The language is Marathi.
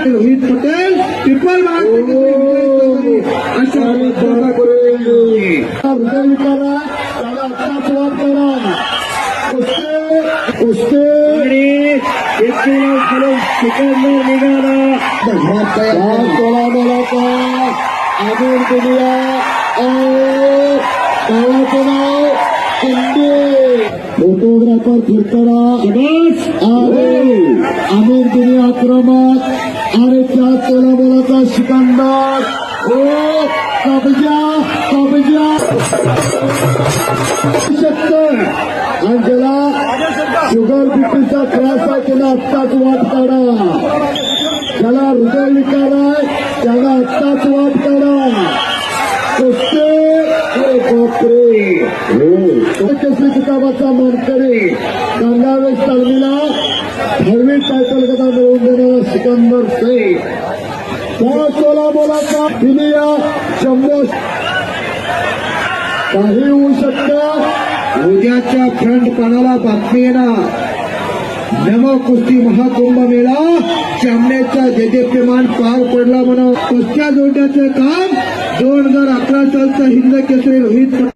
रोहित पटेल पिपल अशा हृदयविकारा त्याला आत्ताच वाद करा कुस्ते सिकंदर निघाला तोला बोलाचा आमिर दुनिया गावाचं नाव शिंदे फोटोग्राफर फिरकरा आमिर दुनिया आक्रमक आणि त्या तोला बोलाचा सिकंदर कब्जा आणि ज्याला शुगर बीपीचा त्रास आहे त्याला आत्ताच वाट काढा ज्याला हृदयविकार आहे त्याला आत्ताच वाट काढा केसरी किताबाचा मानकरी कांगावेश तालमीला 10वी टायटल गदा मिळवून देणारा सिकंदर शेख त्या तोला बोलाचा दुनिया जम्मू काही होऊ शकतं उद्याच्या फ्रंट पानाला बातमी येणार नमो कुस्ती महाकुंभ मेळा सामन्याचा देदीप्यमान पार पडला म्हणून कुस्त्या जोडण्याचं काम 2011 सालचा हिंद केसरी रोहित